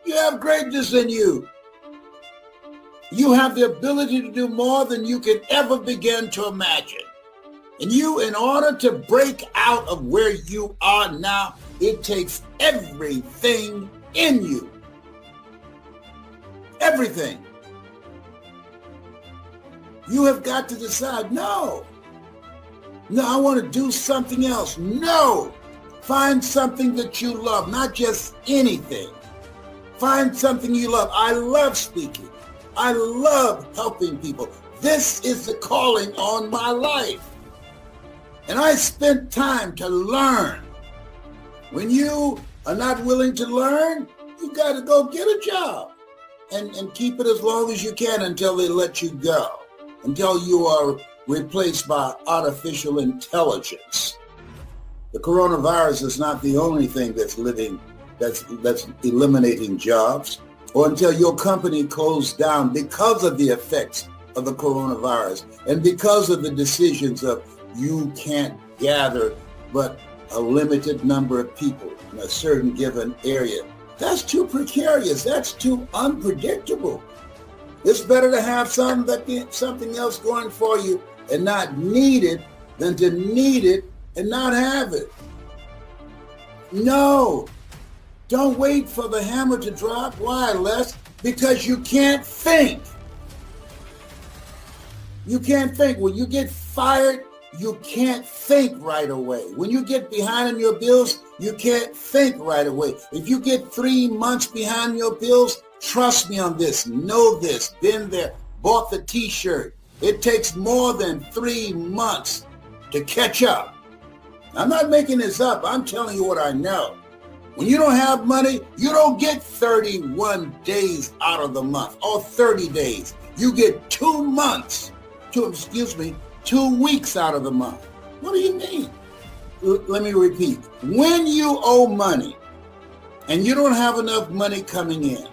You have greatness in you. You have the ability to do more than you can ever begin to imagine. And you, in order to break out of where you are now, it takes everything in you. Everything. You have got to decide, no, I want to do something else. No, find something that you love, not just anything. Find something you love. I love speaking. I love helping people. This is the calling on my life. And I spent time to learn. When you are not willing to learn, you got to go get a job and keep it as long as you can until they let you go, until you are replaced by artificial intelligence. The coronavirus is not the only thing that's eliminating jobs, or until your company closed down because of the effects of the coronavirus and because of the decisions of you can't gather but a limited number of people in a certain given area. That's too precarious. That's too unpredictable. It's better to have something else going for you and not need it than to need it and not have it. No, don't wait for the hammer to drop. Why, Les? Because you can't think. You can't think. When you get fired, you can't think right away. When you get behind on your bills, you can't think right away. If you get 3 months behind your bills, trust me on this, know this, been there, bought the t-shirt. It takes more than 3 months to catch up. I'm not making this up. I'm telling you what I know. When you don't have money, you don't get 31 days out of the month or 30 days. You get 2 weeks out of the month. What do you mean? Let me repeat. When you owe money and you don't have enough money coming in,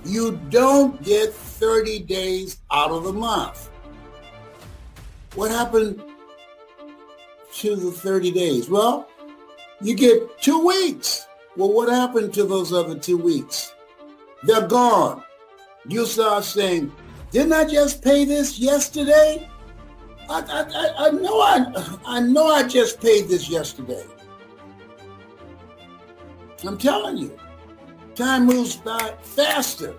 you don't get 30 days out of the month. What happened to the 30 days? Well, you get 2 weeks. Well, what happened to those other 2 weeks? They're gone. You start saying, didn't I just pay this yesterday? I know I just paid this yesterday. I'm telling you, time moves by faster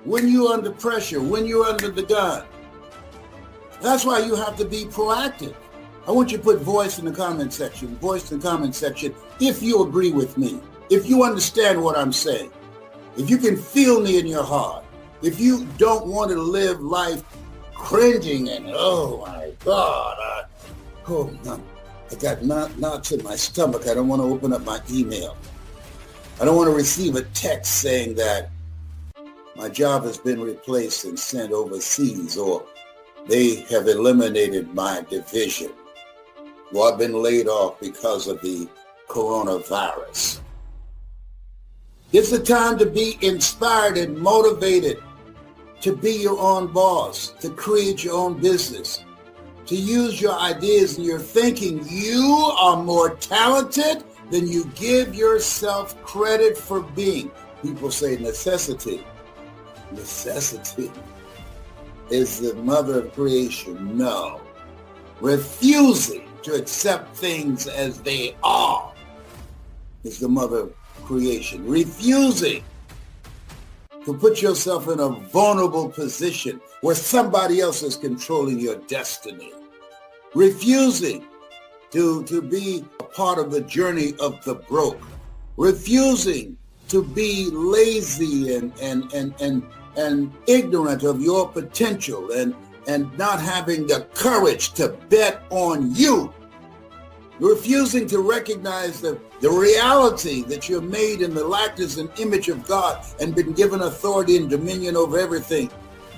when you're under pressure, when you're under the gun. That's why you have to be proactive. I want you to put voice in the comment section, if you agree with me, if you understand what I'm saying, if you can feel me in your heart, if you don't want to live life cringing and, oh my God, I got knots in my stomach. I don't want to open up my email. I don't want to receive a text saying that my job has been replaced and sent overseas, or they have eliminated my division, or I've been laid off because of the coronavirus. It's the time to be inspired and motivated, to be your own boss, to create your own business, to use your ideas and your thinking. You are more talented than you give yourself credit for being. People say necessity. Necessity is the mother of creation. No. Refusing to accept things as they are is the mother of creation. Refusing to put yourself in a vulnerable position where somebody else is controlling your destiny. Refusing to be a part of the journey of the broke. Refusing to be lazy and ignorant of your potential and not having the courage to bet on you. Refusing to recognize the reality that you're made in the likeness and image of God and been given authority and dominion over everything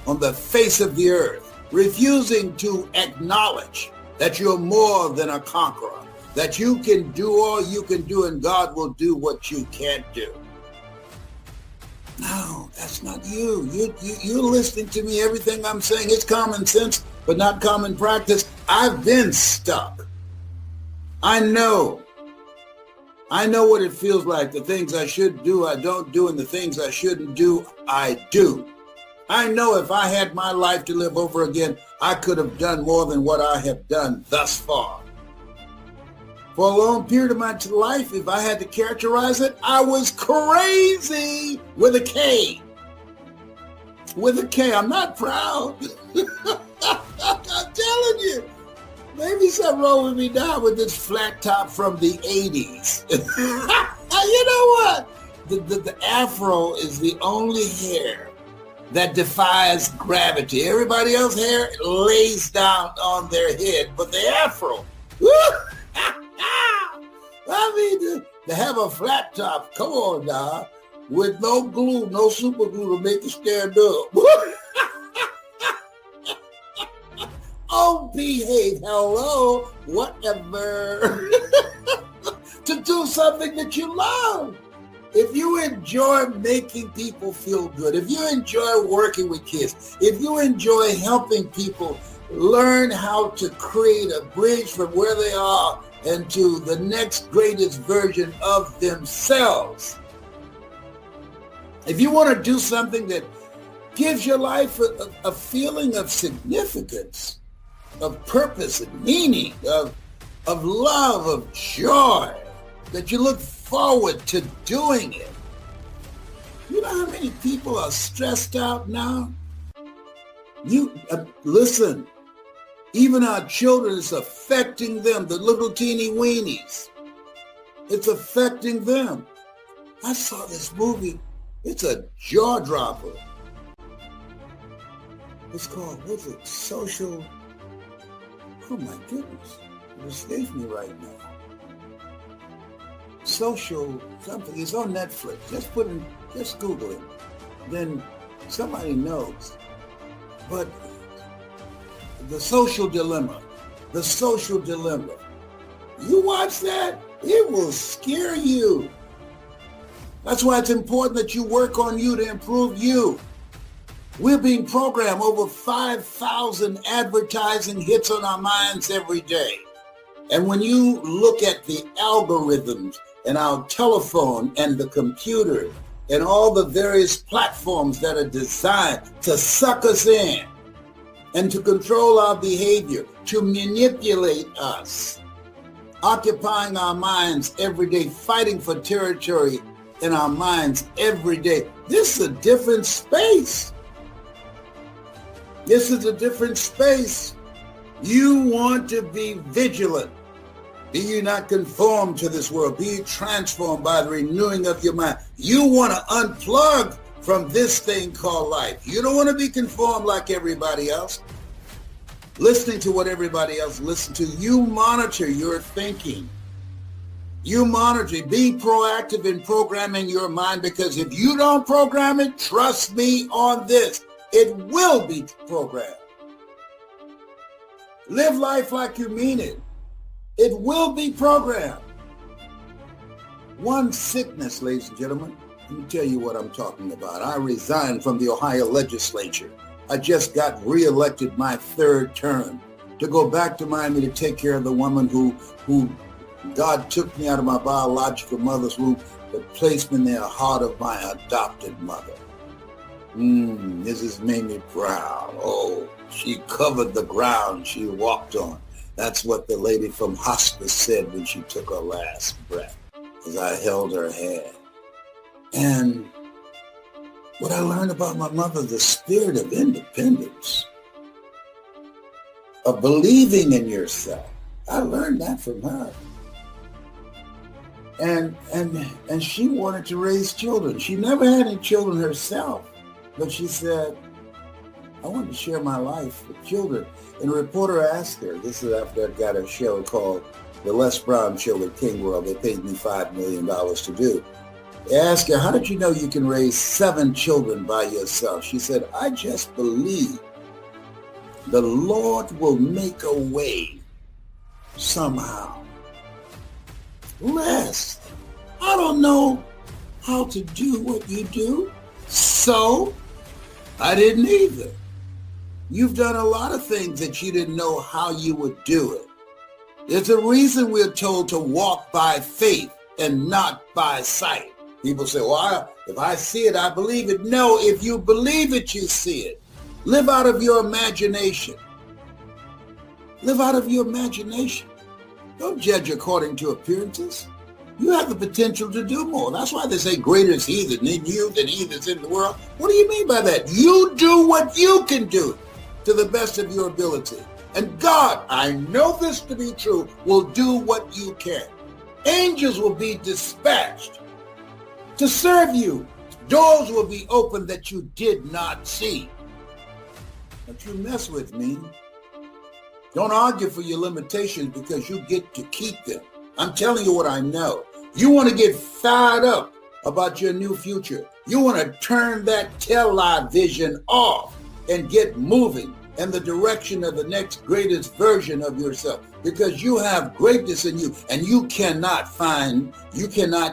on the face of the earth. Refusing to acknowledge that you're more than a conqueror, that you can do all you can do and God will do what you can't do. No, that's not you. You're listening to me. Everything I'm saying is common sense, but not common practice. I've been stuck. I know I know what it feels like. The things I should do, I don't do, and the things I shouldn't do, I do. I know if I had my life to live over again, I could have done more than what I have done thus far. For a long period of my life, if I had to characterize it, I was crazy with a K. With a K. I'm not proud. I'm telling you. Maybe something wrong with me now with this flat top from the 80s. You know what? The afro is the only hair that defies gravity. Everybody else's hair lays down on their head, but the afro, I mean, to have a flat top, come on now, with no glue, no super glue to make it stand up. Oh, behave, hello, whatever. To do something that you love. If you enjoy making people feel good, if you enjoy working with kids, if you enjoy helping people learn how to create a bridge from where they are and to the next greatest version of themselves, if you want to do something that gives your life a feeling of significance, of purpose and meaning, of love, of joy, that you look forward to doing it. You know how many people are stressed out now? Listen, even our children, it's affecting them, the little teeny weenies. It's affecting them. I saw this movie. It's a jaw dropper. It's called, what's it, Social, oh my goodness, it escapes me right now. Social something, it's on Netflix. Just Google it. Then somebody knows. But The Social Dilemma. The Social Dilemma. You watch that, it will scare you. That's why it's important that you work on you to improve you. We're being programmed over 5,000 advertising hits on our minds every day. And when you look at the algorithms and our telephone and the computer and all the various platforms that are designed to suck us in and to control our behavior, to manipulate us, occupying our minds every day, fighting for territory in our minds every day. This is a different space. This is a different space. You want to be vigilant. Be you not conformed to this world. Be you transformed by the renewing of your mind. You want to unplug from this thing called life. You don't want to be conformed like everybody else. Listening to what everybody else listens to. You monitor your thinking. You monitor. Be proactive in programming your mind, because if you don't program it, trust me on this, it will be programmed. Live life like you mean it. It will be programmed. One sickness, ladies and gentlemen. Let me tell you what I'm talking about. I resigned from the Ohio legislature. I just got reelected my third term to go back to Miami to take care of the woman who God took me out of my biological mother's womb, but placed me in the heart of my adopted mother. This has made me proud. Oh, she covered the ground she walked on. That's what the lady from hospice said when she took her last breath, as I held her hand. And what I learned about my mother, the spirit of independence, of believing in yourself. I learned that from her. And she wanted to raise children. She never had any children herself, but she said, I want to share my life with children. And a reporter asked her, this is after I got a show called The Les Brown Show with King World. They paid me $5 million to do. They asked her, how did you know you can raise 7 children by yourself? She said, I just believe the Lord will make a way somehow. Les, I don't know how to do what you do, so I didn't either. You've done a lot of things that you didn't know how you would do it. There's a reason we're told to walk by faith and not by sight. People say, well, if I see it, I believe it. No, if you believe it, you see it. Live out of your imagination. Live out of your imagination. Don't judge according to appearances. You have the potential to do more. That's why they say greater is he that's in you than he that's in the world. What do you mean by that? You do what you can do to the best of your ability. And God, I know this to be true, will do what you can. Angels will be dispatched to serve you. Doors will be opened that you did not see. Don't you mess with me. Don't argue for your limitations because you get to keep them. I'm telling you what I know. You want to get fired up about your new future. You want to turn that television off and get moving in the direction of the next greatest version of yourself, because you have greatness in you, and you cannot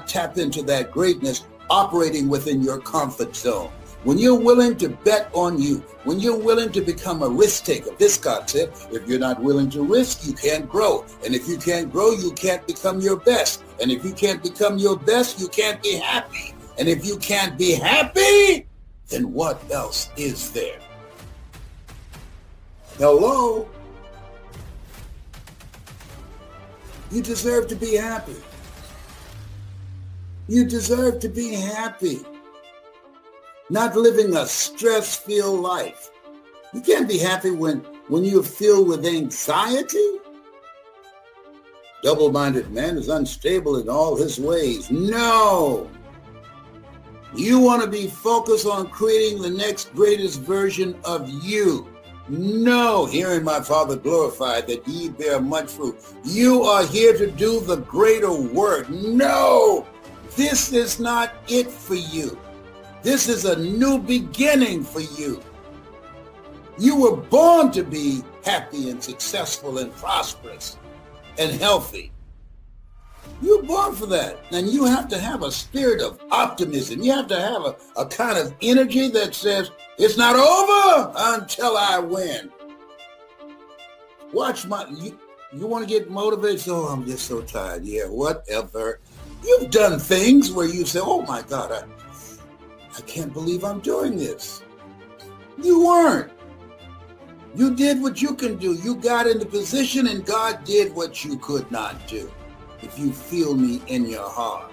tap into that greatness operating within your comfort zone. When you're willing to bet on you, when you're willing to become a risk taker, this concept, if you're not willing to risk, you can't grow. And if you can't grow, you can't become your best. And if you can't become your best, you can't be happy. And if you can't be happy, then what else is there? Hello? You deserve to be happy. You deserve to be happy. Not living a stress-filled life. You can't be happy when you're filled with anxiety. Double-minded man is unstable in all his ways. No! You want to be focused on creating the next greatest version of you. No, hearing my Father glorified that ye bear much fruit. You are here to do the greater work. No, this is not it for you. This is a new beginning for you. You were born to be happy and successful and prosperous and healthy. You were born for that. And you have to have a spirit of optimism. You have to have a kind of energy that says, it's not over until I win. Watch you want to get motivated? Oh, I'm just so tired. Yeah, whatever. You've done things where you say, oh my God, I can't believe I'm doing this. You weren't. You did what you can do. You got in the position and God did what you could not do. If you feel me in your heart.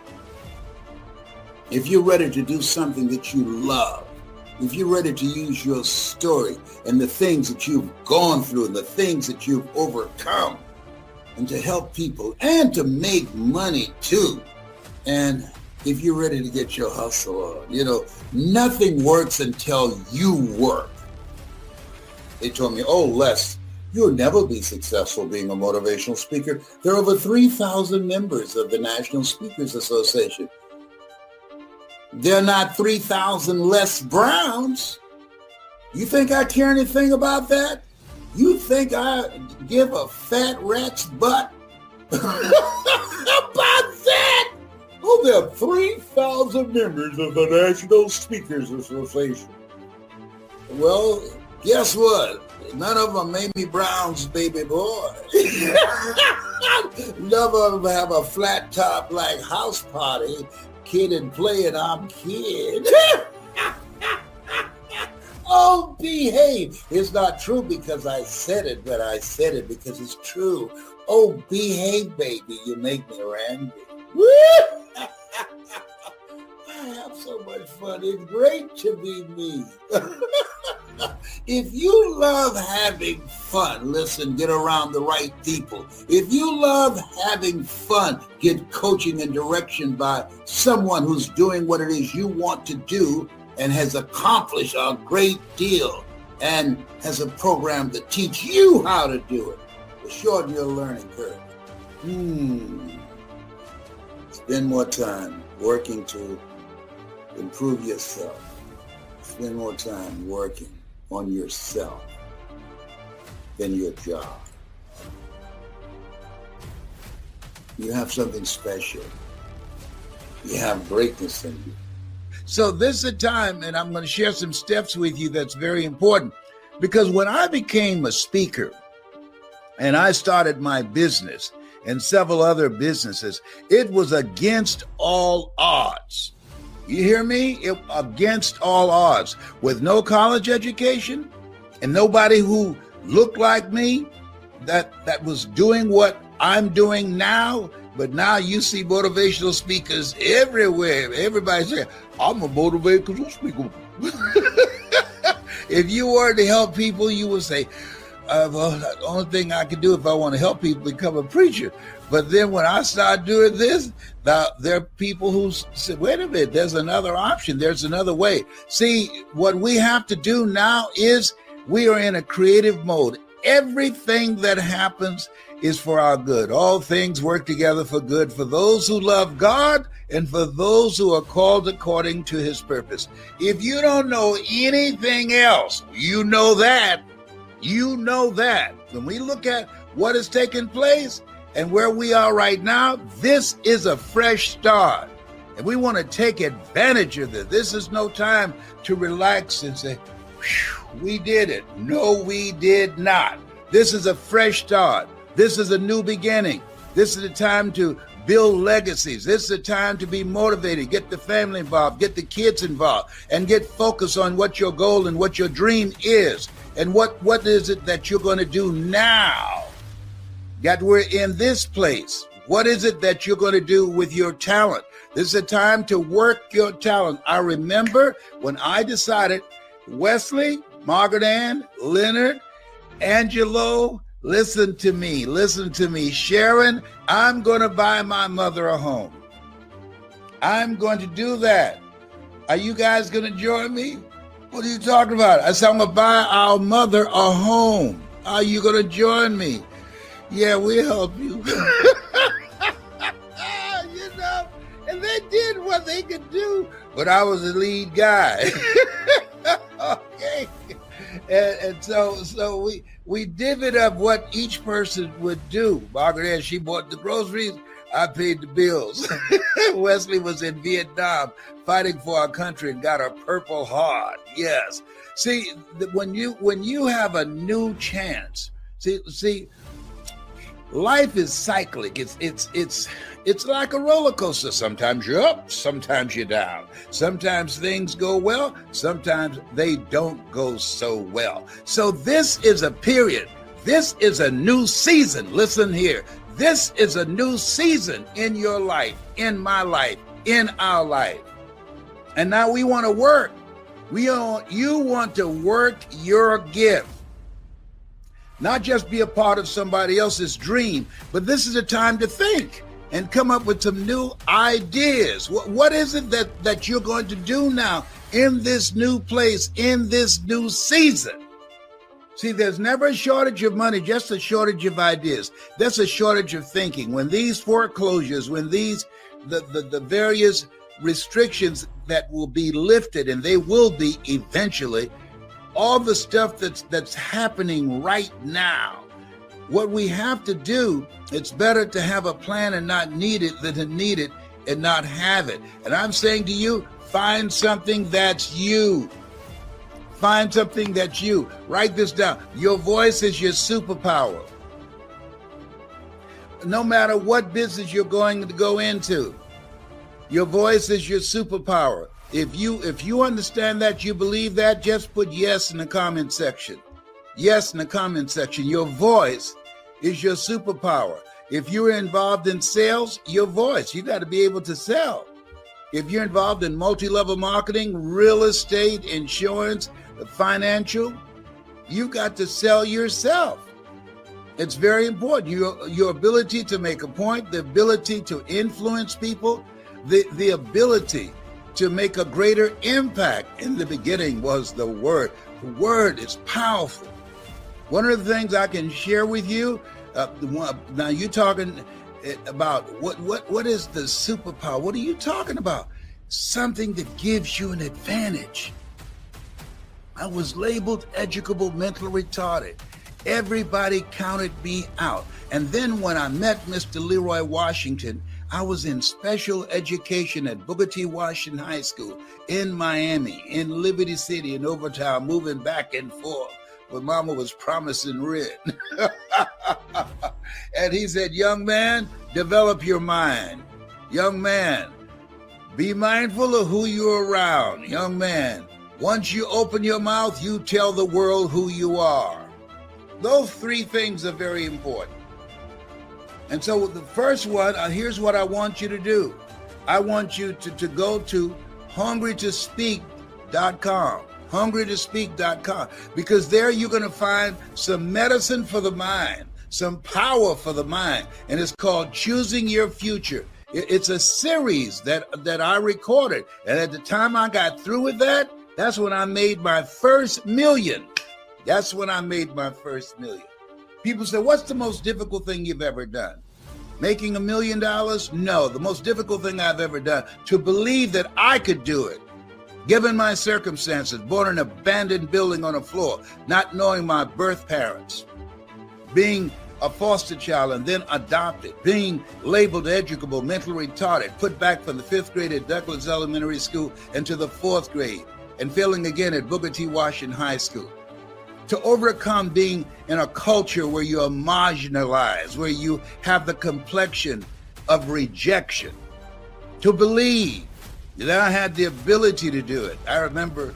If you're ready to do something that you love. If you're ready to use your story and the things that you've gone through and the things that you've overcome and to help people and to make money too. And if you're ready to get your hustle on, nothing works until you work. They told me, oh, Les, you'll never be successful being a motivational speaker. There are over 3,000 members of the National Speakers Association. They're not 3,000 Les Browns. You think I care anything about that? You think I give a fat rat's butt about that? Oh, there are 3,000 members of the National Speakers Association. Well, guess what? None of them Mamie Brown's baby boy. None of them have a flat top like House Party, Kid and Play and I'm Kid. Oh, behave. It's not true because I said it, but I said it because it's true. Oh, behave, baby. You make me randy. I have so much fun. It's great to be me. If you love having fun, listen, get around the right people. If you love having fun, get coaching and direction by someone who's doing what it is you want to do and has accomplished a great deal and has a program to teach you how to do it. Shorten your learning curve. Spend more time working to improve yourself. Spend more time working on yourself than your job. You have something special. You have greatness in you. So this is a time, and I'm going to share some steps with you that's very important. Because when I became a speaker and I started my business and several other businesses. It was against all odds. You hear me? Against all odds. With no college education and nobody who looked like me that was doing what I'm doing now. But now you see motivational speakers everywhere. Everybody saying, I'm a motivational speaker. If you were to help people, you would say, well, the only thing I can do if I want to help people become a preacher. But then when I start doing this, now there are people who said, wait a minute, there's another option. There's another way. See, what we have to do now is we are in a creative mode. Everything that happens is for our good. All things work together for good for those who love God and for those who are called according to his purpose. If you don't know anything else, you know that. You know that. When we look at what has taken place and where we are right now, this is a fresh start. And we want to take advantage of this. This is no time to relax and say, we did it. No, we did not. This is a fresh start. This is a new beginning. This is the time to build legacies. This is the time to be motivated, get the family involved, get the kids involved, and get focused on what your goal and what your dream is. And what is it that you're going to do now that we're in this place? What is it that you're going to do with your talent? This is a time to work your talent. I remember when I decided, Wesley, Margaret Ann, Leonard, Angelo, listen to me. Sharon, I'm going to buy my mother a home. I'm going to do that. Are you guys going to join me? What are you talking about? I said, I'm going to buy our mother a home. Are you going to join me? Yeah, we'll help you. And they did what they could do, but I was the lead guy. Okay. And so we divvied up what each person would do. Margaret Ann, she bought the groceries. I paid the bills. Wesley was in Vietnam fighting for our country and got a Purple Heart. Yes. See, when you have a new chance, see, life is cyclic. It's like a roller coaster. Sometimes you're up, sometimes you're down. Sometimes things go well, sometimes they don't go so well. So this is a period. This is a new season. Listen here. This is a new season in your life, in my life, in our life. And now we want to work. You want to work your gift. Not just be a part of somebody else's dream, but this is a time to think and come up with some new ideas. What is it that you're going to do now in this new place, in this new season? See, there's never a shortage of money, just a shortage of ideas. There's a shortage of thinking. When these foreclosures, when the various restrictions that will be lifted, and they will be eventually, all the stuff that's happening right now, what we have to do, it's better to have a plan and not need it than to need it and not have it. And I'm saying to you, find something that's you. Find something that's you. Write this down. Your voice is your superpower. No matter what business you're going to go into, your voice is your superpower. If you understand that, you believe that, just put yes in the comment section. Yes in the comment section. Your voice is your superpower. If you're involved in sales, your voice, you got to be able to sell. If you're involved in multi-level marketing, real estate, insurance, financial, you got to sell yourself. It's very important. Your ability to make a point, the ability to influence people, the ability to make a greater impact. In the beginning was the Word. The Word is powerful. One of the things I can share with you, now you're talking about what is the superpower? What are you talking about? Something that gives you an advantage. I was labeled educable, mentally retarded. Everybody counted me out. And then when I met Mr. Leroy Washington, I was in special education at Booker T. Washington High School in Miami, in Liberty City, in Overtown, moving back and forth. But Mama was promising rent. And he said, young man, develop your mind. Young man, be mindful of who you're around. Young man, once you open your mouth, you tell the world who you are. Those three things are very important. And so the first one, here's what I want you to do. I want you to go to hungrytospeak.com, hungrytospeak.com, because there you're going to find some medicine for the mind, some power for the mind, and it's called Choosing Your Future. It's a series that I recorded, and at the time I got through with that, that's when I made my first million. That's when I made my first million. People say, what's the most difficult thing you've ever done? Making $1 million? No, the most difficult thing I've ever done, to believe that I could do it. Given my circumstances, born in an abandoned building on a floor, not knowing my birth parents, being a foster child and then adopted, being labeled educable, mentally retarded, put back from the 5th grade at Douglas Elementary School into the 4th grade, and failing again at Booker T. Washington High School. To overcome being in a culture where you are marginalized, where you have the complexion of rejection. To believe that I had the ability to do it. I remember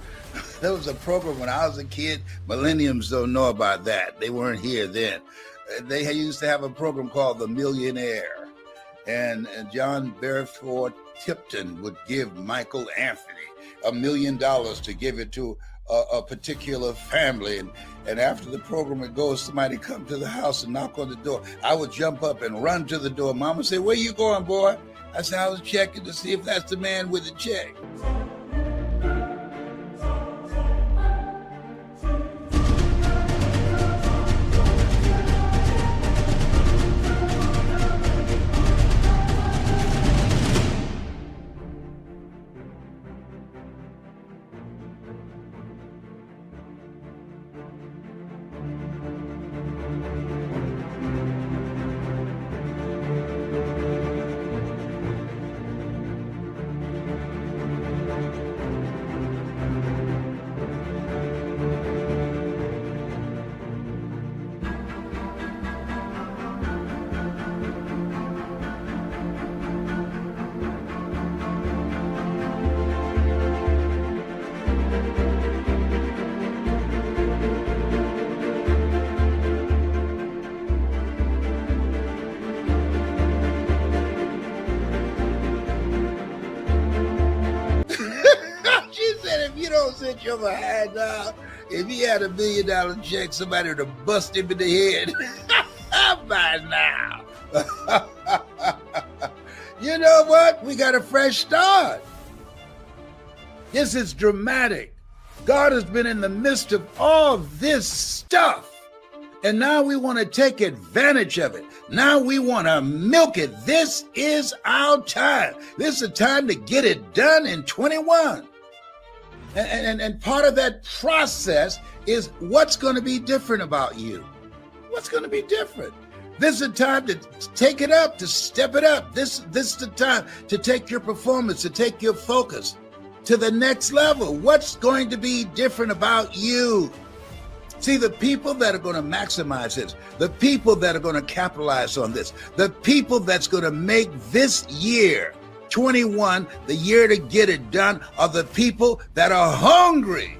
there was a program when I was a kid. Millenniums don't know about that. They weren't here then. They used to have a program called The Millionaire. And John Beresford Tipton would give Michael Anthony $1 million to give it to a particular family. And after the program would go, somebody come to the house and knock on the door. I would jump up and run to the door. Mama said, where you going, boy? I said, I was checking to see if that's the man with the check. Sit your behind down. If he had $1 million check, somebody would have busted him in the head by now. You know what? We got a fresh start. This is dramatic. God has been in the midst of all this stuff. And now we want to take advantage of it. Now we want to milk it. This is our time. This is the time to get it done in 21. And part of that process is what's going to be different about you. What's going to be different? This is the time to take it up, to step it up. This is the time to take your performance, to take your focus to the next level. What's going to be different about you? See, the people that are going to maximize this, the people that are going to capitalize on this, the people that's going to make this year 21, the year to get it done, are the people that are hungry.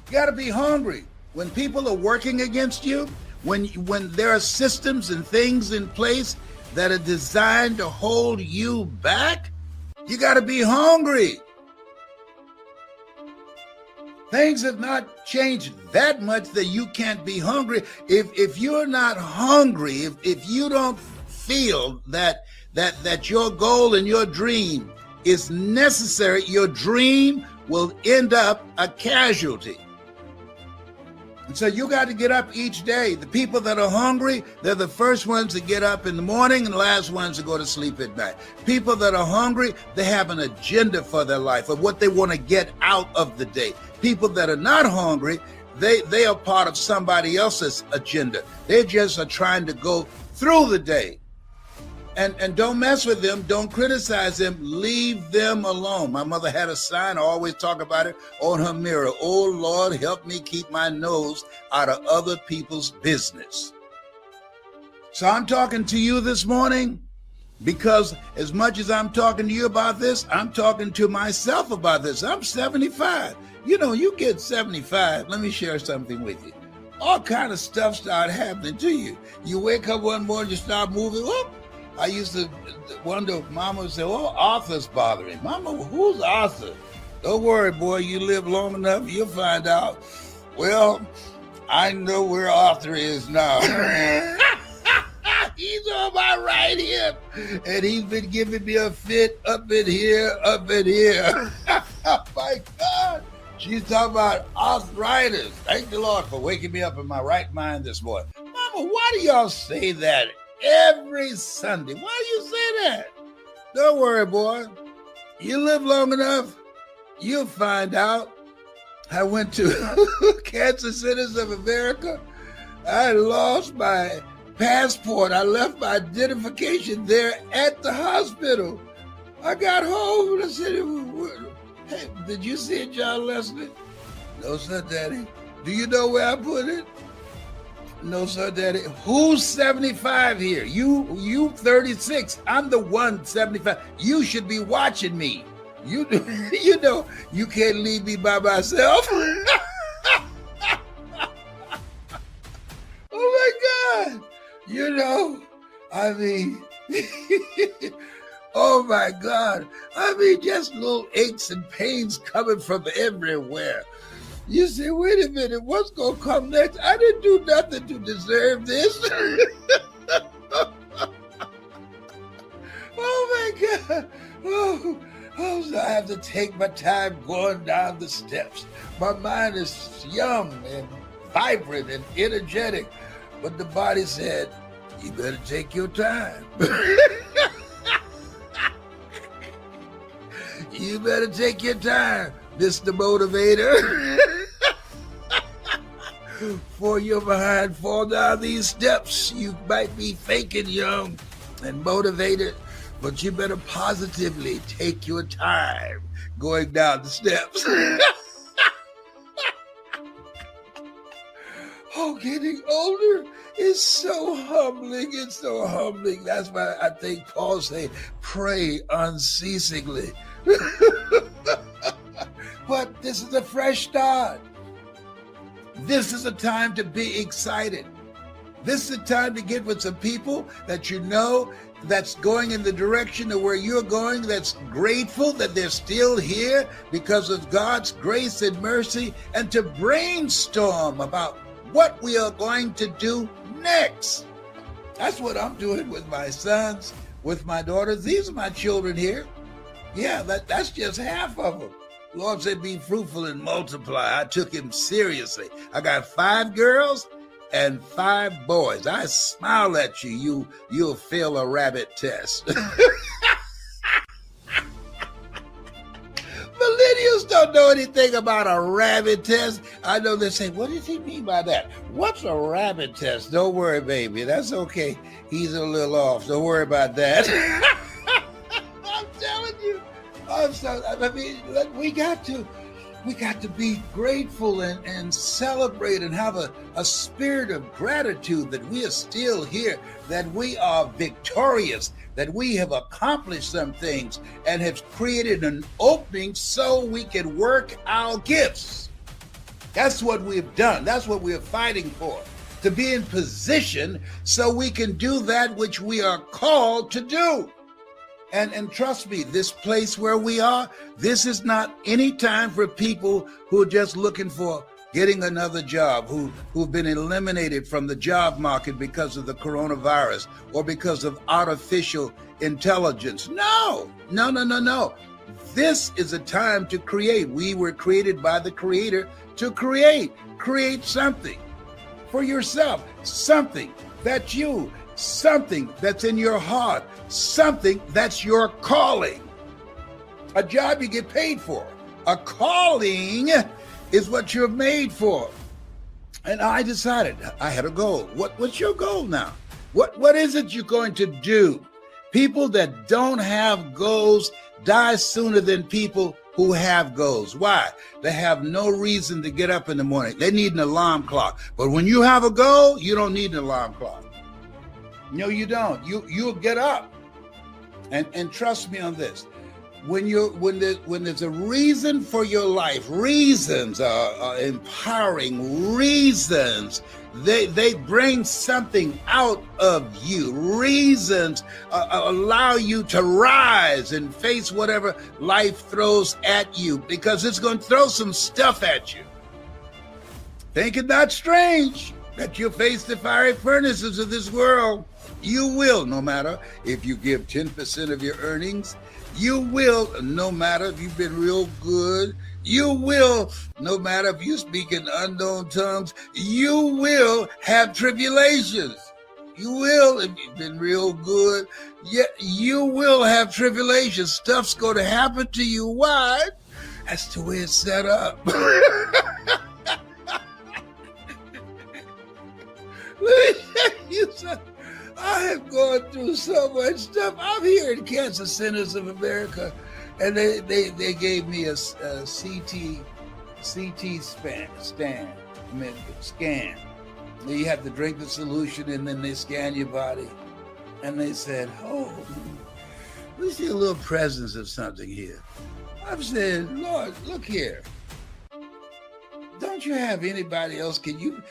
You got to be hungry. When people are working against you, when there are systems and things in place that are designed to hold you back, you got to be hungry. Things have not changed that much that you can't be hungry. If you're not hungry, if you don't feel that your goal and your dream is necessary, your dream will end up a casualty. And so you got to get up each day. The people that are hungry, they're the first ones to get up in the morning and the last ones to go to sleep at night. People that are hungry, they have an agenda for their life of what they want to get out of the day. People that are not hungry, they are part of somebody else's agenda. They just are trying to go through the day. And don't mess with them. Don't criticize them. Leave them alone. My mother had a sign, I always talk about it, on her mirror. Oh, Lord, help me keep my nose out of other people's business. So I'm talking to you this morning because as much as I'm talking to you about this, I'm talking to myself about this. I'm 75. You know, you get 75. Let me share something with you. All kind of stuff start happening to you. You wake up one morning, you start moving. Whoop. I used to wonder, Mama would say, oh, Arthur's bothering. Mama, who's Arthur? Don't worry, boy. You live long enough, you'll find out. Well, I know where Arthur is now. He's on my right hip, and he's been giving me a fit up in here, up in here. My God. She's talking about arthritis. Thank the Lord for waking me up in my right mind this morning. Mama, why do y'all say that every Sunday? Why do you say that? Don't worry, boy. You live long enough, you'll find out. I went to Cancer Centers of America. I lost my passport. I left my identification there at the hospital. I got home and I said, hey, did you see it, John Leslie? No, sir, Daddy. Do you know where I put it? No, sir, Daddy. Who's 75 here? You 36. I'm the one 75. You should be watching me. You know, you can't leave me by myself. Oh my God. You know, I mean, oh my God. I mean, just little aches and pains coming from everywhere. You say, wait a minute, what's going to come next? I didn't do nothing to deserve this. Oh my God. Oh, so I have to take my time going down the steps. My mind is young and vibrant and energetic, but the body said, you better take your time. You better take your time, Mr. Motivator. For your behind fall down these steps. You might be faking young and motivated, but you better positively take your time going down the steps. Oh, getting older is so humbling. It's so humbling. That's why I think Paul said, pray unceasingly. But this is a fresh start. This is a time to be excited. This is a time to get with some people that you know that's going in the direction of where you're going, that's grateful that they're still here because of God's grace and mercy, and to brainstorm about what we are going to do next. That's what I'm doing with my sons, with my daughters. These are my children here. Yeah, that's just half of them. Lord said, be fruitful and multiply. I took him seriously. I got 5 girls and 5 boys. I smile at you, you'll fail a rabbit test. Millennials don't know anything about a rabbit test. I know they say, what does he mean by that? What's a rabbit test? Don't worry, baby. That's okay. He's a little off. Don't worry about that. I'm telling you. I mean, we got to be grateful and celebrate and have a spirit of gratitude that we are still here, that we are victorious, that we have accomplished some things and have created an opening so we can work our gifts. That's what we've done. That's what we're fighting for, to be in position so we can do that which we are called to do. And trust me, this place where we are, this is not any time for people who are just looking for getting another job, who've been eliminated from the job market because of the coronavirus or because of artificial intelligence. No. This is a time to create. We were created by the Creator to create something for yourself, something that's you, something that's in your heart, something that's your calling. A job you get paid for. A calling is what you're made for. And I decided, I had a goal. What's your goal now? What is it you're going to do? People that don't have goals die sooner than people who have goals. Why? They have no reason to get up in the morning. They need an alarm clock. But when you have a goal, you don't need an alarm clock. No, you don't. You'll get up. And trust me on this. When there's a reason for your life, reasons are empowering reasons. They bring something out of you. Reasons allow you to rise and face whatever life throws at you, because it's going to throw some stuff at you. Think it not strange that you'll face the fiery furnaces of this world. You will, no matter if you give 10% of your earnings. You will, no matter if you've been real good. You will, no matter if you speak in unknown tongues. You will have tribulations. You will, if you've been real good. Yet you will have tribulations. Stuff's going to happen to you. Why? That's the way it's set up. Let me tell you something. I have gone through so much stuff. I'm here in Cancer Centers of America, and they gave me a CT scan. You have to drink the solution, and then they scan your body. And they said, "Oh, we see a little presence of something here." I've said, "Lord, look here. Don't you have anybody else? Can you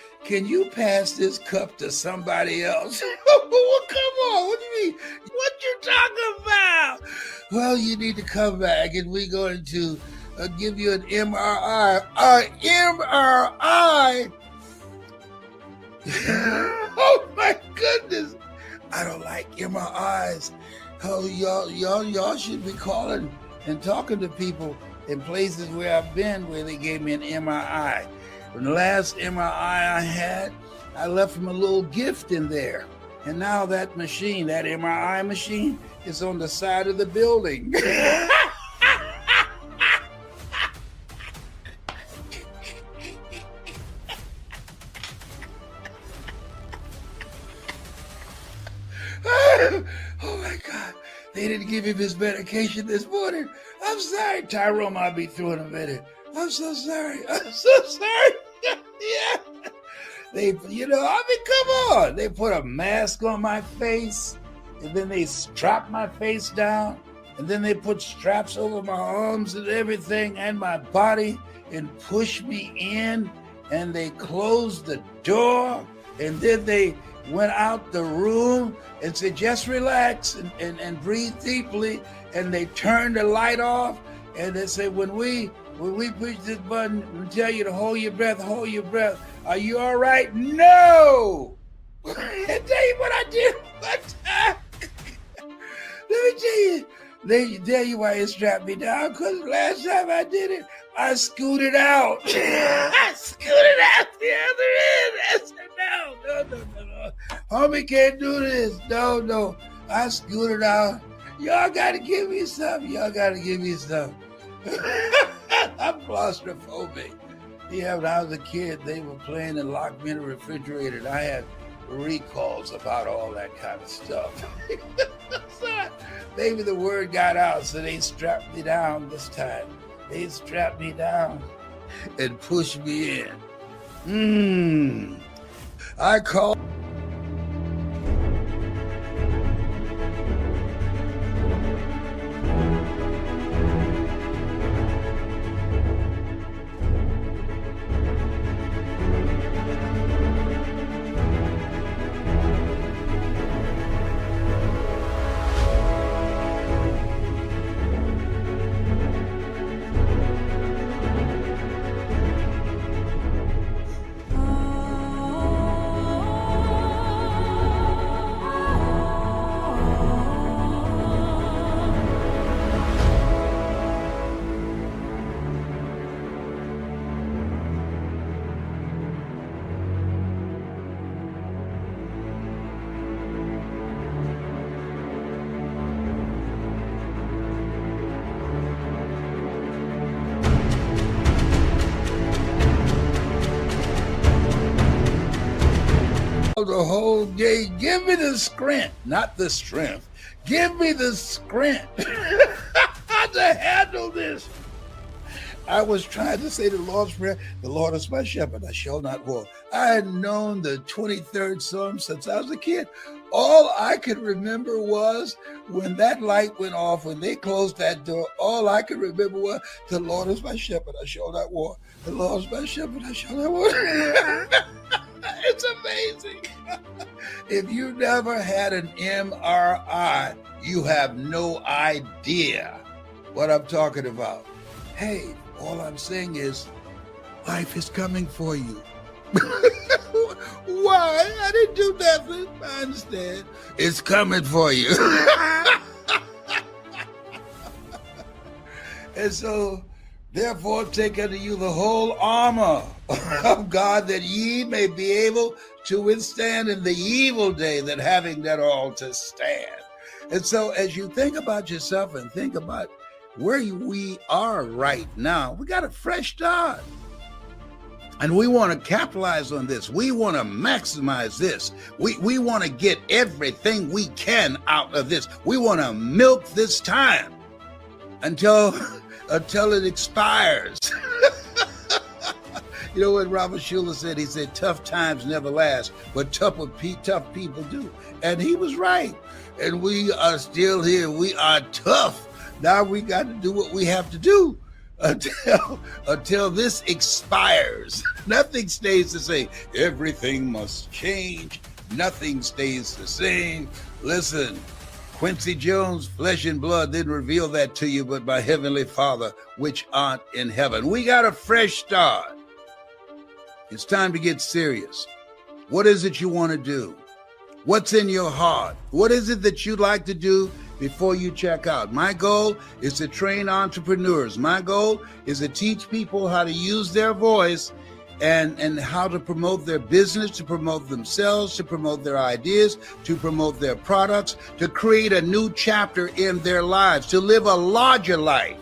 pass this cup to somebody else?" Well, come on. What do you mean? What you talking about? Well, you need to come back, and we're going to give you an MRI. MRI? Oh my goodness! I don't like MRIs. Oh, y'all should be calling and talking to people in places where I've been where they gave me an MRI. When the last MRI I had, I left them a little gift in there. And now that machine, that MRI machine, is on the side of the building. Oh my God. They didn't give him his medication this morning. I'm sorry, Tyrone. I'll be through in a minute. I'm so sorry. I'm so sorry. Yeah. Come on. They put a mask on my face, and then they strap my face down, and then they put straps over my arms and everything and my body and push me in, and they closed the door, and then they went out the room and said, "Just relax and breathe deeply." And they turned the light off, and they said, when we push this button and tell you to hold your breath, are you all right? No! I tell you what I did one time. Let me tell you. They tell you why it strapped me down, because last time I did it, I scooted out. I scooted out the other end. I said, no. Homie can't do this. No. I scooted out. Y'all got to give me something. I'm claustrophobic. Yeah, when I was a kid, they were playing and locked me in a refrigerator, and I had recalls about all that kind of stuff. So maybe the word got out, so they strapped me down this time. They strapped me down and pushed me in. I call. The whole day, give me the strength, not the strength. Give me the strength to handle this. I was trying to say the Lord's Prayer. The Lord is my shepherd, I shall not want. I had known the 23rd Psalm since I was a kid. All I could remember was when that light went off, when they closed that door, all I could remember was, the Lord is my shepherd, I shall not want. The Lord is my shepherd, I shall not want. It's amazing. If you never had an MRI, you have no idea what I'm talking about. Hey, all I'm saying is, life is coming for you. Why? I didn't do nothing. I understand. It's coming for you. And so, therefore, take unto you the whole armor of God, that ye may be able to withstand in the evil day, that having done all to stand. And so, as you think about yourself and think about where we are right now, we got a fresh start. And we want to capitalize on this. We want to maximize this. We want to get everything we can out of this. We want to milk this time until it expires. You know what Robert Schuller said? He said, tough times never last, but tough people do. And he was right. And we are still here. We are tough. Now we got to do what we have to do until this expires. Nothing stays the same. Everything must change. Nothing stays the same. Listen, Quincy Jones, flesh and blood didn't reveal that to you, but my heavenly Father, which art in heaven. We got a fresh start. It's time to get serious. What is it you want to do? What's in your heart? What is it that you'd like to do before you check out? My goal is to train entrepreneurs. My goal is to teach people how to use their voice and how to promote their business, to promote themselves, to promote their ideas, to promote their products, to create a new chapter in their lives, to live a larger life,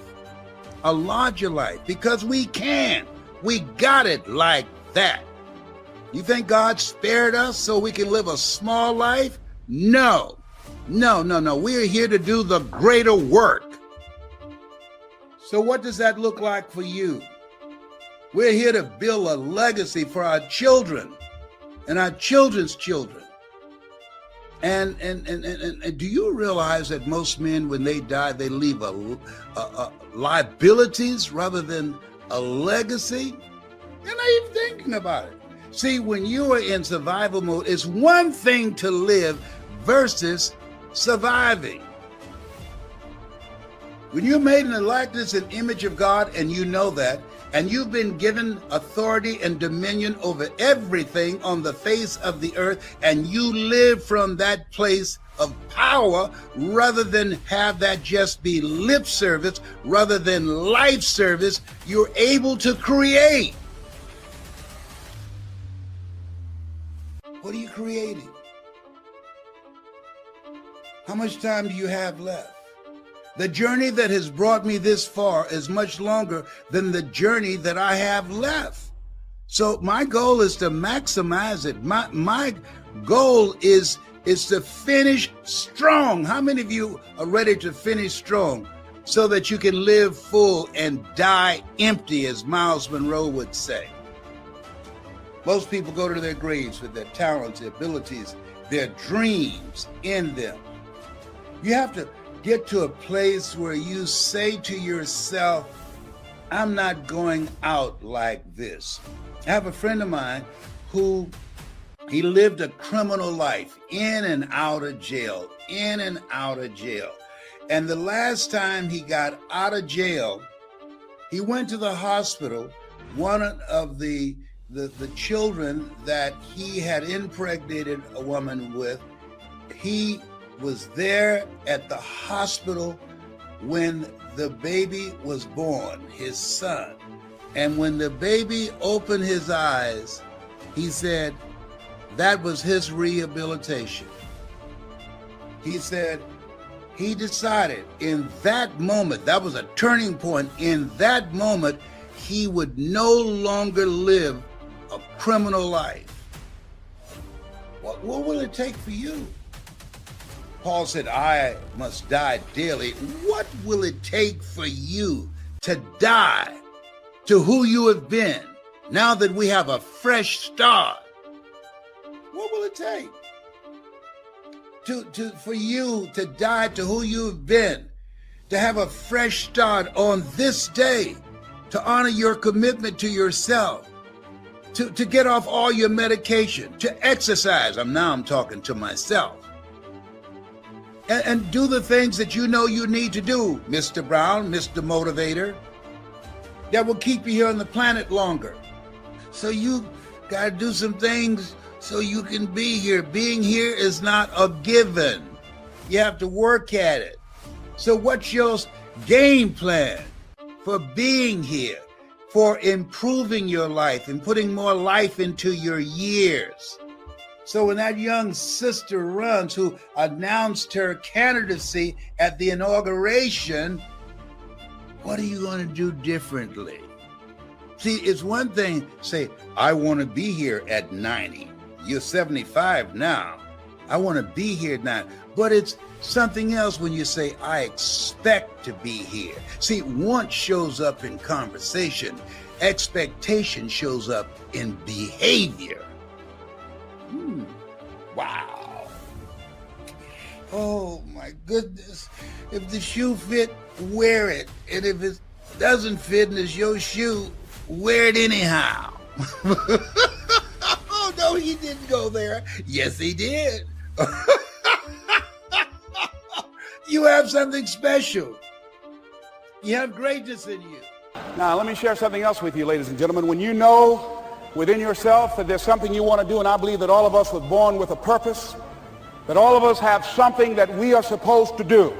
because we can. We got it like that. You think God spared us so we can live a small life? No. We're here to do the greater work. So what does that look like for you? We're here to build a legacy for our children and our children's children. And do you realize that most men, when they die, they leave a liabilities rather than a legacy? You're not even thinking about it. See, when you are in survival mode, it's one thing to live versus surviving. When you're made in the likeness and image of God, and you know that, and you've been given authority and dominion over everything on the face of the earth, and you live from that place of power rather than have that just be lip service, rather than life service, you're able to create. What are you creating? How much time do you have left? The journey that has brought me this far is much longer than the journey that I have left. So my goal is to maximize it. My goal is to finish strong. How many of you are ready to finish strong so that you can live full and die empty, as Miles Monroe would say? Most people go to their graves with their talents, their abilities, their dreams in them. You have to get to a place where you say to yourself, I'm not going out like this. I have a friend of mine who he lived a criminal life, in and out of jail, in and out of jail. And the last time he got out of jail, he went to the hospital. One of the children that he had impregnated a woman with, he was there at the hospital when the baby was born, his son. And when the baby opened his eyes, he said that was his rehabilitation. He said he decided in that moment, that was a turning point. In that moment, he would no longer live a criminal life. What will it take for you? Paul said, I must die daily. What will it take for you to die to who you have been now that we have a fresh start? What will it take? for you to die to who you've been, to have a fresh start on this day, to honor your commitment to yourself, to get off all your medication, to exercise. I'm talking to myself. And do the things that you know you need to do, Mr. Brown, Mr. Motivator, that will keep you here on the planet longer. So you got to do some things so you can be here. Being here is not a given. You have to work at it. So what's your game plan for being here, for improving your life and putting more life into your years? So when that young sister runs who announced her candidacy at the inauguration, what are you going to do differently? See, it's one thing to say, I want to be here at 90. You're 75 now. I want to be here now. But it's something else when you say, I expect to be here. See, want shows up in conversation. Expectation shows up in behavior. Wow. Oh my goodness. If the shoe fit, wear it. And if it doesn't fit and it's your shoe, wear it anyhow. Oh no, he didn't go there. Yes, he did. You have something special. You have greatness in you. Now, let me share something else with you, ladies and gentlemen. When you know within yourself that there's something you want to do, and I believe that all of us were born with a purpose, that all of us have something that we are supposed to do,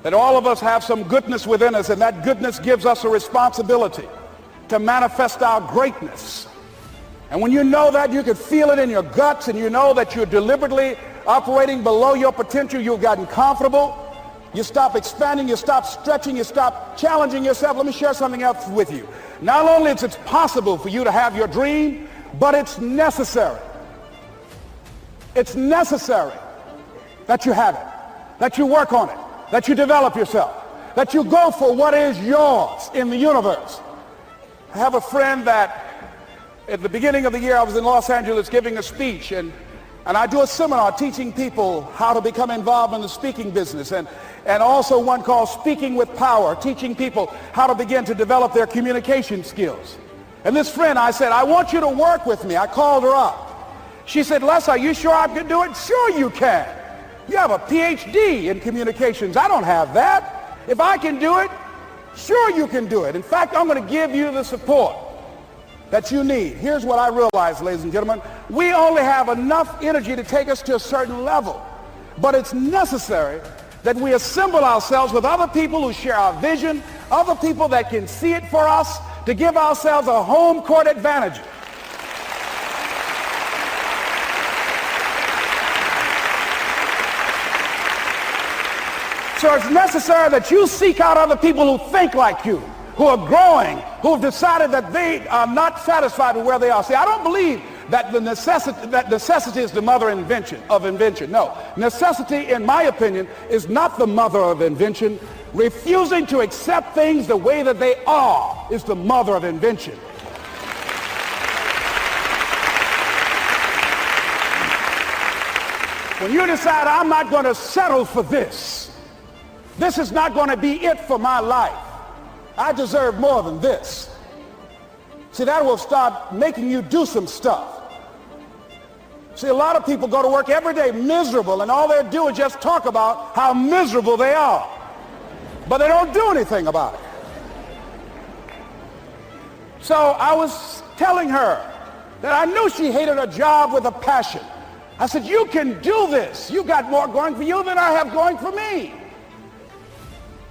that all of us have some goodness within us, and that goodness gives us a responsibility to manifest our greatness. And when you know that, you can feel it in your guts, and you know that you're deliberately operating below your potential, you've gotten comfortable, you stop expanding, you stop stretching, you stop challenging yourself. Let me share something else with you. Not only is it possible for you to have your dream, but it's necessary. It's necessary that you have it, that you work on it, that you develop yourself, that you go for what is yours in the universe. I have a friend that at the beginning of the year I was in Los Angeles giving a speech, and I do a seminar teaching people how to become involved in the speaking business, and also one called Speaking with Power, teaching people how to begin to develop their communication skills. And this friend, I said, I want you to work with me. I called her up. She said, Les, are you sure I can do it? Sure you can. You have a PhD in communications. I don't have that. If I can do it, sure you can do it. In fact, I'm going to give you the support that you need. Here's what I realize, ladies and gentlemen. We only have enough energy to take us to a certain level, but it's necessary that we assemble ourselves with other people who share our vision, other people that can see it for us, to give ourselves a home court advantage. So it's necessary that you seek out other people who think like you, who are growing, who have decided that they are not satisfied with where they are. See, I don't believe that necessity is the mother of invention. No, necessity, in my opinion, is not the mother of invention. Refusing to accept things the way that they are is the mother of invention. When you decide, I'm not going to settle for this, this is not going to be it for my life, I deserve more than this. See, that will start making you do some stuff. See, a lot of people go to work every day miserable, and all they do is just talk about how miserable they are. But they don't do anything about it. So I was telling her that I knew she hated her job with a passion. I said, you can do this. You got more going for you than I have going for me.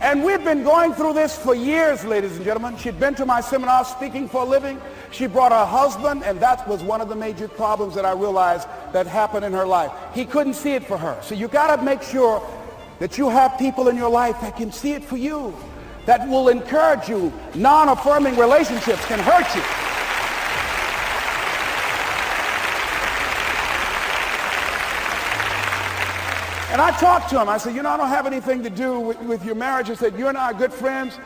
And we've been going through this for years, ladies and gentlemen. She'd been to my seminar speaking for a living. She brought her husband, and that was one of the major problems that I realized that happened in her life. He couldn't see it for her. So you got to make sure that you have people in your life that can see it for you, that will encourage you. Non-affirming relationships can hurt you. And I talked to him. I said, you know, I don't have anything to do with your marriage. I said, you and I are good friends,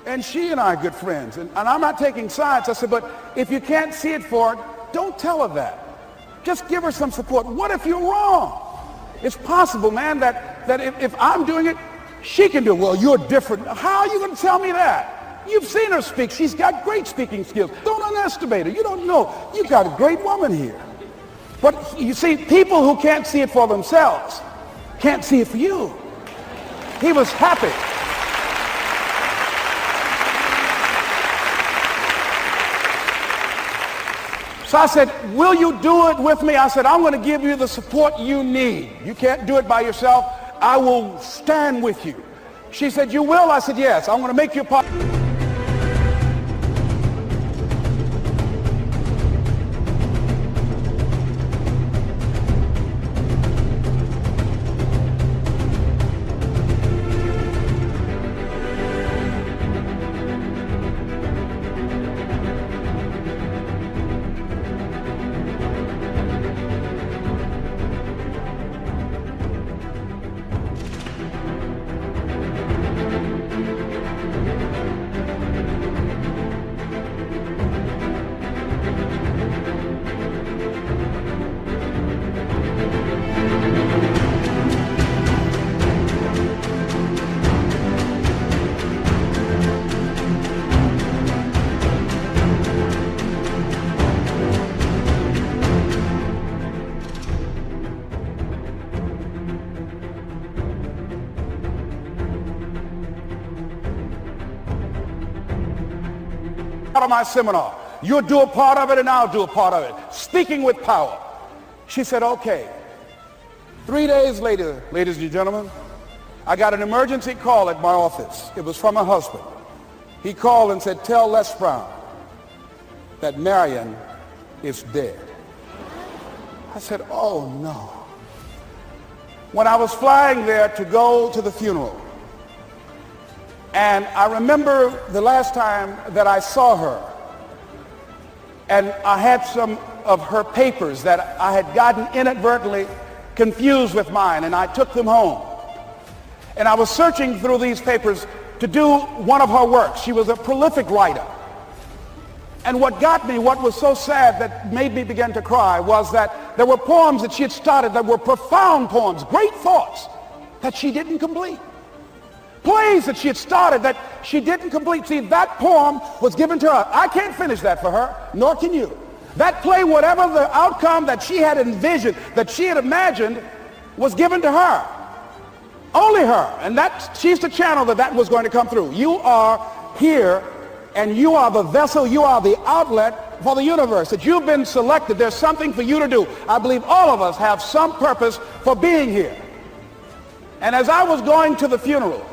and she and I are good friends. And I'm not taking sides. I said, but if you can't see it for her, don't tell her that. Just give her some support. What if you're wrong? It's possible, man, that if I'm doing it, she can do it. Well, you're different. How are you going to tell me that? You've seen her speak. She's got great speaking skills. Don't underestimate her. You don't know. You've got a great woman here. But you see, people who can't see it for themselves can't see it for you. He was happy. So I said, will you do it with me? I said, I'm going to give you the support you need. You can't do it by yourself. I will stand with you. She said, you will? I said, yes. I'm going to make you a part. Part of my seminar. You'll do a part of it and I'll do a part of it. Speaking with power. She said, okay. 3 days later, ladies and gentlemen, I got an emergency call at my office. It was from her husband. He called and said, tell Les Brown that Marion is dead. I said, oh no. When I was flying there to go to the funeral, and I remember the last time that I saw her, and I had some of her papers that I had gotten inadvertently confused with mine, and I took them home. And I was searching through these papers to do one of her works. She was a prolific writer. And what got me, what was so sad that made me begin to cry, was that there were poems that she had started that were profound poems, great thoughts that she didn't complete. Plays that she had started that she didn't complete. See, that poem was given to her. I can't finish that for her, nor can you. That play, whatever the outcome that she had envisioned, that she had imagined, was given to her. Only her. And she's the channel that was going to come through. You are here, and you are the vessel, you are the outlet for the universe. That you've been selected. There's something for you to do. I believe all of us have some purpose for being here. And as I was going to the funeral,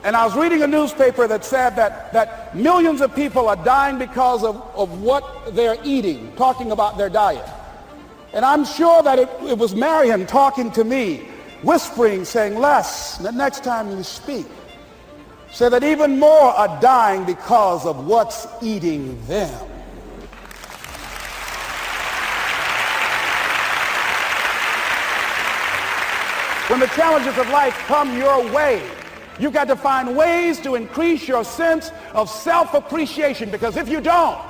and I was reading a newspaper that said that millions of people are dying because of what they're eating, talking about their diet. And I'm sure that it was Marion talking to me, whispering, saying, Les, the next time you speak, say that even more are dying because of what's eating them. When the challenges of life come your way, you've got to find ways to increase your sense of self-appreciation, because if you don't,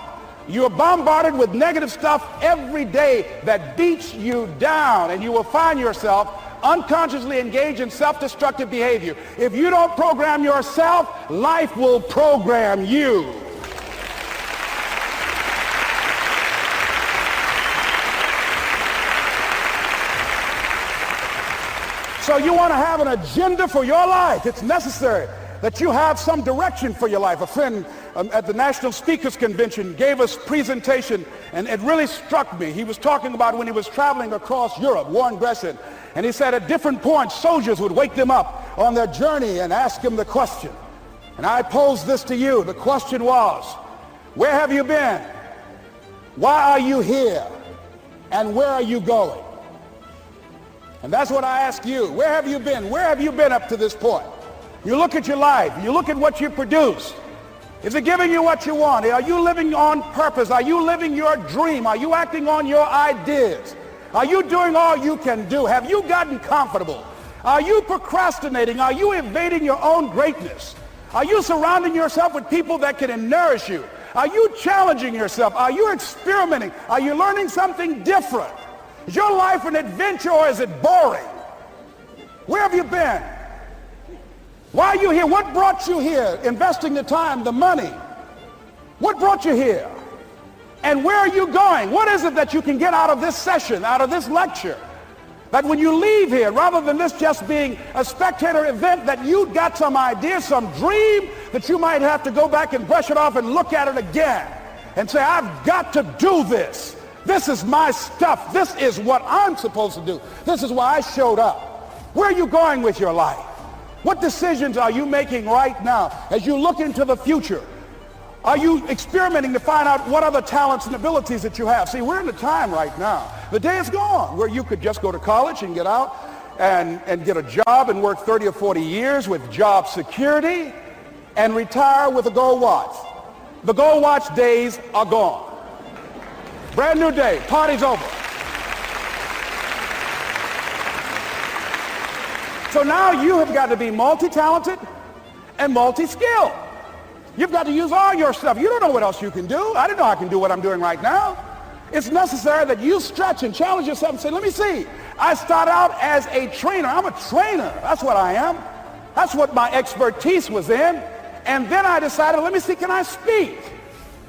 you're bombarded with negative stuff every day that beats you down, and you will find yourself unconsciously engaged in self-destructive behavior. If you don't program yourself, life will program you. So you want to have an agenda for your life. It's necessary that you have some direction for your life. A friend at the National Speakers Convention gave us a presentation, and it really struck me. He was talking about when he was traveling across Europe, Warren Gresham, and he said at different points, soldiers would wake them up on their journey and ask them the question. And I posed this to you. The question was, where have you been? Why are you here? And where are you going? And that's what I ask you. Where have you been? Where have you been up to this point? You look at your life. You look at what you produced. Is it giving you what you want? Are you living on purpose? Are you living your dream? Are you acting on your ideas? Are you doing all you can do? Have you gotten comfortable? Are you procrastinating? Are you evading your own greatness? Are you surrounding yourself with people that can nourish you? Are you challenging yourself? Are you experimenting? Are you learning something different? Is your life an adventure, or is it boring? Where have you been? Why are you here? What brought you here? Investing the time, the money. What brought you here? And where are you going? What is it that you can get out of this session, out of this lecture? That when you leave here, rather than this just being a spectator event, that you got some idea, some dream, that you might have to go back and brush it off and look at it again and say, I've got to do this. This is my stuff. This is what I'm supposed to do. This is why I showed up. Where are you going with your life? What decisions are you making right now as you look into the future? Are you experimenting to find out what other talents and abilities that you have? See, we're in the time right now. The day is gone where you could just go to college and get out and get a job and work 30 or 40 years with job security and retire with a gold watch. The gold watch days are gone. Brand new day. Party's over. So now you have got to be multi-talented and multi-skilled. You've got to use all your stuff. You don't know what else you can do. I didn't know I can do what I'm doing right now. It's necessary that you stretch and challenge yourself and say, let me see. I started out as a trainer. I'm a trainer. That's what I am. That's what my expertise was in. And then I decided, let me see, can I speak?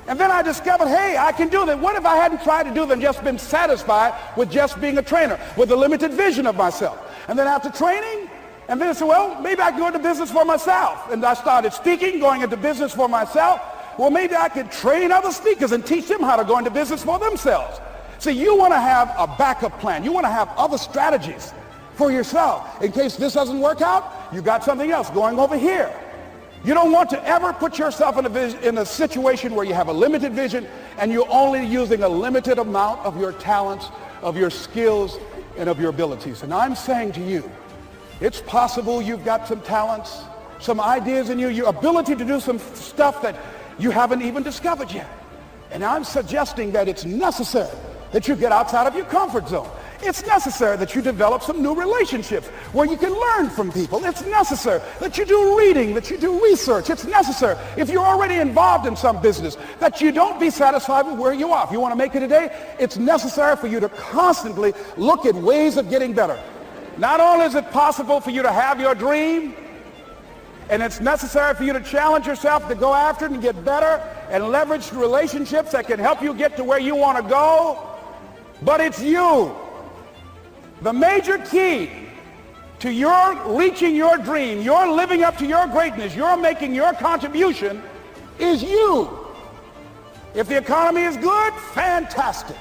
And then I discovered, hey, I can do that. What if I hadn't tried to do than just been satisfied with just being a trainer, with a limited vision of myself? And then after training, and then I said, well, maybe I can go into business for myself. And I started speaking, going into business for myself. Well, maybe I could train other speakers and teach them how to go into business for themselves. See, you want to have a backup plan. You want to have other strategies for yourself. In case this doesn't work out, you got something else going over here. You don't want to ever put yourself in a situation where you have a limited vision and you're only using a limited amount of your talents, of your skills, and of your abilities. And I'm saying to you, it's possible you've got some talents, some ideas in you, your ability to do some stuff that you haven't even discovered yet. And I'm suggesting that it's necessary that you get outside of your comfort zone. It's necessary that you develop some new relationships where you can learn from people. It's necessary that you do reading, that you do research. It's necessary, if you're already involved in some business, that you don't be satisfied with where you are. If you want to make it today, it's necessary for you to constantly look at ways of getting better. Not only is it possible for you to have your dream, and it's necessary for you to challenge yourself to go after it and get better and leverage relationships that can help you get to where you want to go, but it's you. The major key to your reaching your dream, your living up to your greatness, your making your contribution is you. If the economy is good, fantastic.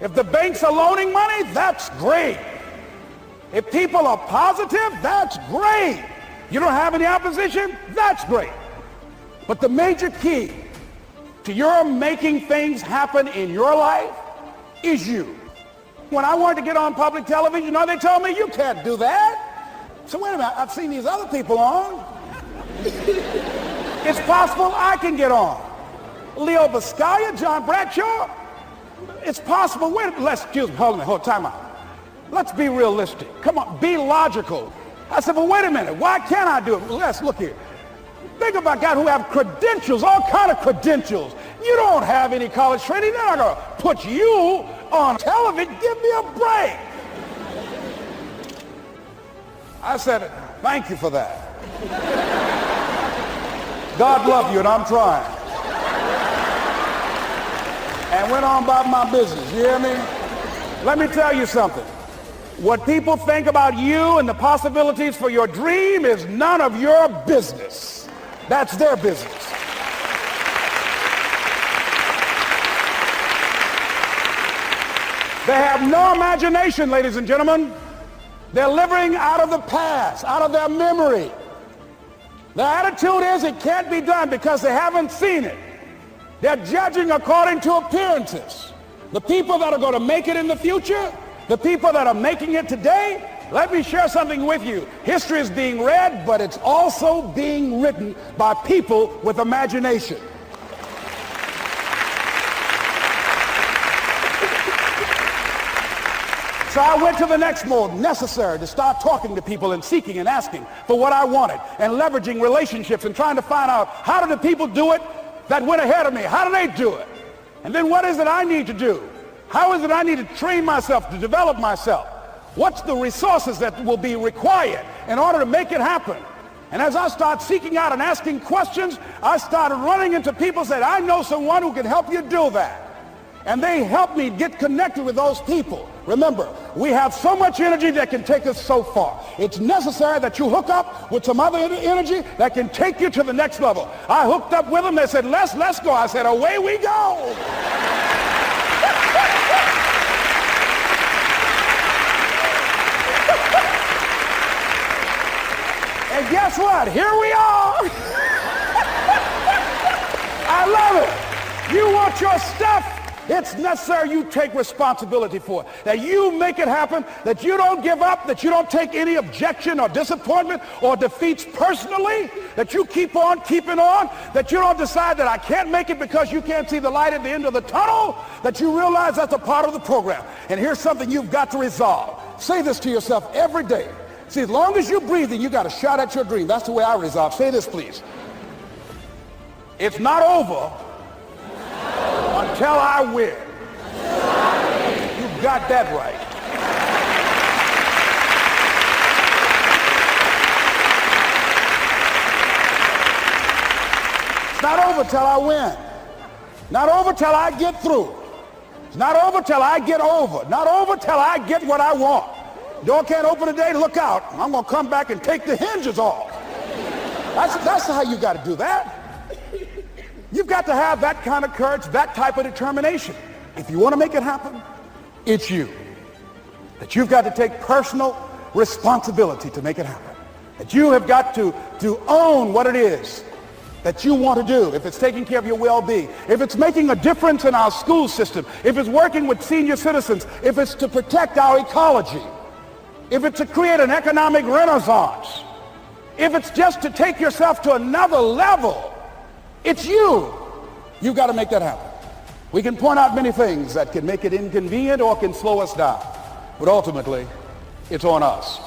If the banks are loaning money, that's great. If people are positive, that's great. You don't have any opposition, that's great. But the major key to your making things happen in your life is you. When I wanted to get on public television, you know, they told me, you can't do that. So wait a minute, I've seen these other people on. It's possible I can get on. Leo Biscaya, John Bradshaw. It's possible. Excuse me, hold on, time out. Let's be realistic. Come on, be logical. I said, well, wait a minute. Why can't I do it? Well, let's look here. Think about guys who have credentials, all kind of credentials. You don't have any college training. They're not going to put you on television. Give me a break. I said, thank you for that. God love you, and I'm trying. And went on about my business. You hear me? Let me tell you something. What people think about you and the possibilities for your dream is none of your business. That's their business. They have no imagination, ladies and gentlemen. They're living out of the past, out of their memory. Their attitude is it can't be done because they haven't seen it. They're judging according to appearances. The people that are going to make it in the future, the people that are making it today, let me share something with you. History is being read, but it's also being written by people with imagination. So I went to the next mode, necessary to start talking to people and seeking and asking for what I wanted and leveraging relationships and trying to find out how do the people do it that went ahead of me? How do they do it? And then what is it I need to do? How is it I need to train myself, to develop myself? What's the resources that will be required in order to make it happen? And as I start seeking out and asking questions, I started running into people who said, I know someone who can help you do that. And they helped me get connected with those people. Remember, we have so much energy that can take us so far. It's necessary that you hook up with some other energy that can take you to the next level. I hooked up with them. They said, let's go. I said, away we go. And guess what? Here we are. I love it. You want your stuff? It's necessary you take responsibility for it, that you make it happen, that you don't give up, that you don't take any objection or disappointment or defeats personally, that you keep on keeping on, that you don't decide that I can't make it because you can't see the light at the end of the tunnel, that you realize that's a part of the program. And here's something you've got to resolve. Say this to yourself every day. See, as long as you're breathing, you got a shot at your dream. That's the way I resolve. Say this, please. It's not over until I win. You got that right. It's not over till I win. Not over till I get through. It's not over till I get over. Not over till I get what I want. Door can't open today, look out. I'm going to come back and take the hinges off. That's how you got to do that. You've got to have that kind of courage, that type of determination. If you want to make it happen, it's you. That you've got to take personal responsibility to make it happen. That you have got to own what it is that you want to do. If it's taking care of your well-being, if it's making a difference in our school system, if it's working with senior citizens, if it's to protect our ecology, if it's to create an economic renaissance, if it's just to take yourself to another level, it's you. You've got to make that happen. We can point out many things that can make it inconvenient or can slow us down, but ultimately, it's on us.